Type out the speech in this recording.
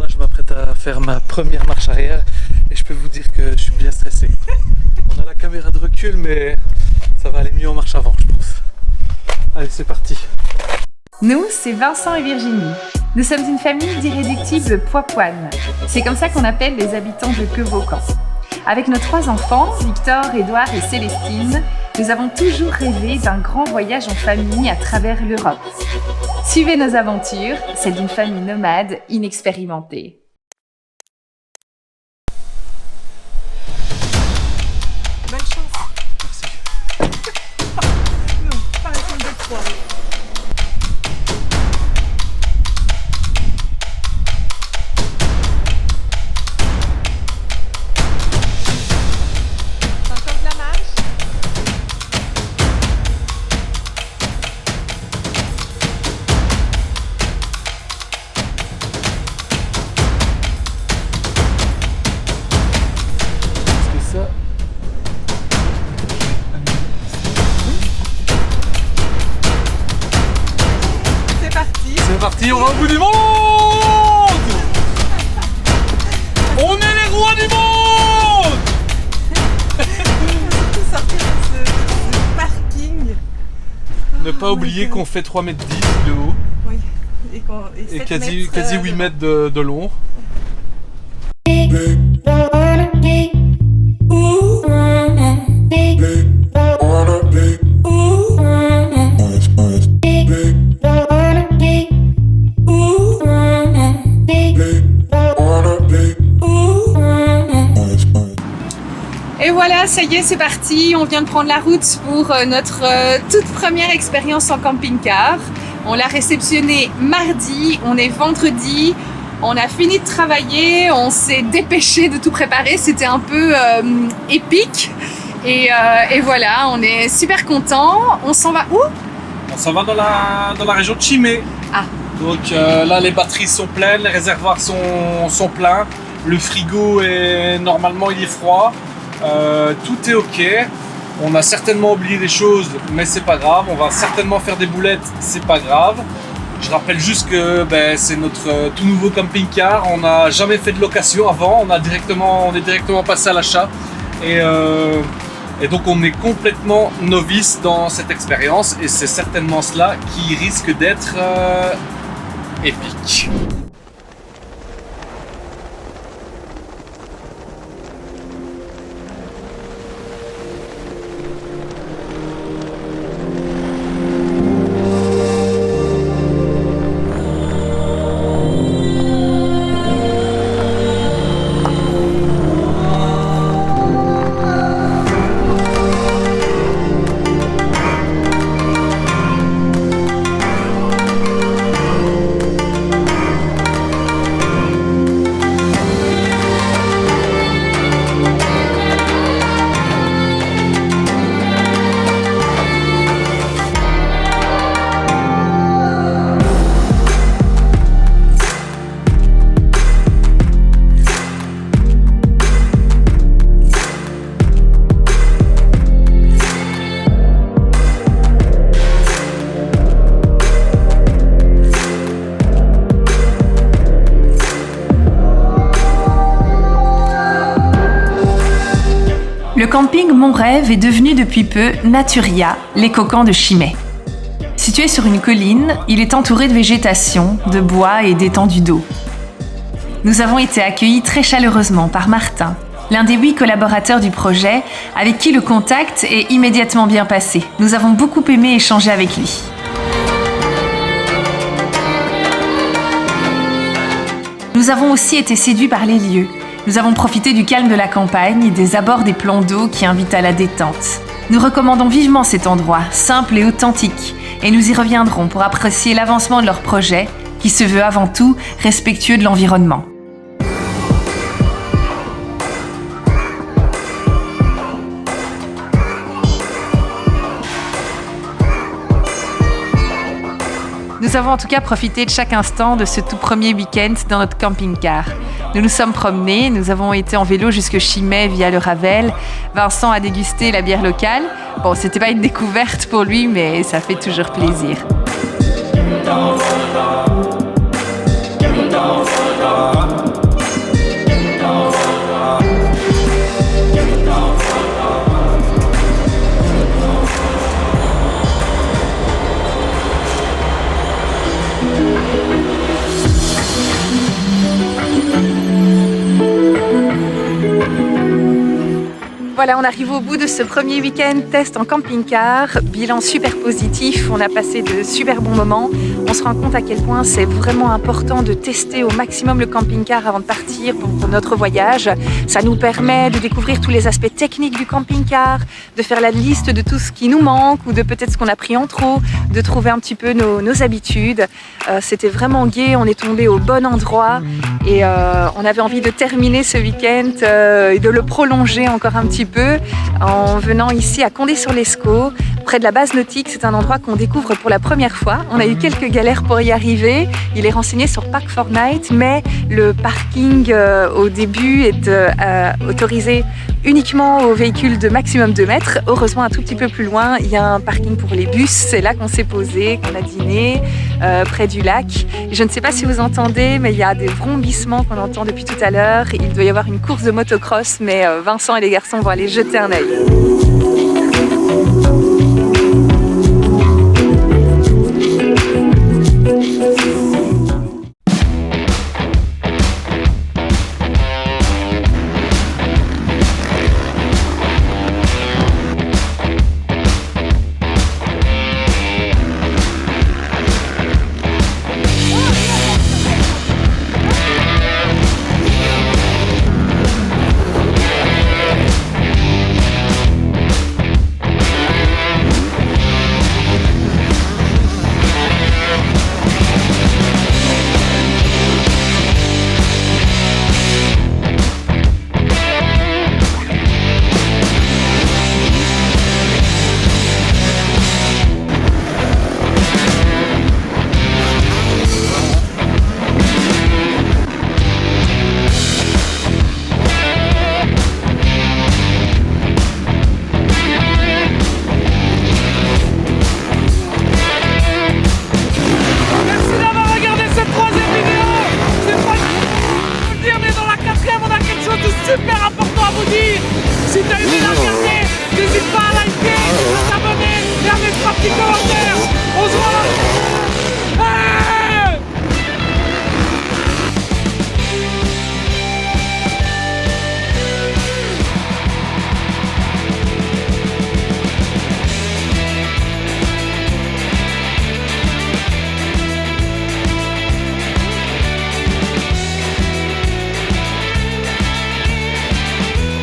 là, je m'apprête à faire ma première marche arrière et je peux vous dire que je suis bien stressé. On a la caméra de recul, mais ça va aller mieux en marche avant, je pense. Allez, c'est parti. Nous, c'est Vincent et Virginie. Nous sommes une famille d'irréductibles poipoines. C'est comme ça qu'on appelle les habitants de Quevaucamp. Avec nos 3 enfants, Victor, Édouard et Célestine, nous avons toujours rêvé d'un grand voyage en famille à travers l'Europe. Suivez nos aventures, celle d'une famille nomade inexpérimentée. Bonne chance. Merci. Non, pas un compte de 3. C'est encore de la marche. C'est ça. C'est parti. C'est parti, on va au bout du monde. On est les rois du monde. Tout sortir de ce parking. Ne pas oublier qu'on fait 3,10 m de haut Oui. Et, et 7 quasi mètres, 8 mètres de long. Et voilà, ça y est, c'est parti. On vient de prendre la route pour notre toute première expérience en camping-car. On l'a réceptionné mardi, on est vendredi. On a fini de travailler, on s'est dépêché de tout préparer. C'était un peu épique. Et voilà, on est super contents. On s'en va où? On s'en va dans la région de Chimay. Ah. Donc là, les batteries sont pleines, les réservoirs sont pleins. Le frigo est normalement il est froid. Tout est ok. On a certainement oublié des choses, mais c'est pas grave. On va certainement faire des boulettes, c'est pas grave. Je rappelle juste que c'est notre tout nouveau camping-car. On n'a jamais fait de location avant. On est directement passé à l'achat. Et donc on est complètement novice dans cette expérience. Et c'est certainement cela qui risque d'être épique. Le camping Mon Rêve est devenu depuis peu Naturia, l'écoquan de Chimay. Situé sur une colline, il est entouré de végétation, de bois et d'étendues d'eau. Nous avons été accueillis très chaleureusement par Martin, l'un des 8 collaborateurs du projet, avec qui le contact est immédiatement bien passé. Nous avons beaucoup aimé échanger avec lui. Nous avons aussi été séduits par les lieux. Nous avons profité du calme de la campagne et des abords des plans d'eau qui invitent à la détente. Nous recommandons vivement cet endroit, simple et authentique, et nous y reviendrons pour apprécier l'avancement de leur projet, qui se veut avant tout respectueux de l'environnement. Nous avons en tout cas profité de chaque instant de ce tout premier week-end dans notre camping-car. Nous nous sommes promenés, nous avons été en vélo jusque Chimay via le Ravel. Vincent a dégusté la bière locale. Bon, c'était pas une découverte pour lui, mais ça fait toujours plaisir. Voilà, on arrive au bout de ce premier week-end test en camping-car. Bilan super positif, on a passé de super bons moments. On se rend compte à quel point c'est vraiment important de tester au maximum le camping-car avant de partir pour notre voyage. Ça nous permet de découvrir tous les aspects techniques du camping-car, de faire la liste de tout ce qui nous manque ou de peut-être ce qu'on a pris en trop, de trouver un petit peu nos habitudes. C'était vraiment gai, on est tombé au bon endroit et on avait envie de terminer ce week-end et de le prolonger encore un petit peu en venant ici à Condé-sur-Lescaut, près de la base nautique. C'est un endroit qu'on découvre pour la première fois. On a eu quelques galères pour y arriver. Il est renseigné sur Park4Night, mais le parking au début est autorisé uniquement aux véhicules de maximum 2 mètres. Heureusement, un tout petit peu plus loin, il y a un parking pour les bus. C'est là qu'on s'est posé, qu'on a dîné, près du lac. Je ne sais pas si vous entendez, mais il y a des vrombissements qu'on entend depuis tout à l'heure. Il doit y avoir une course de motocross, mais Vincent et les garçons vont aller jeter un œil.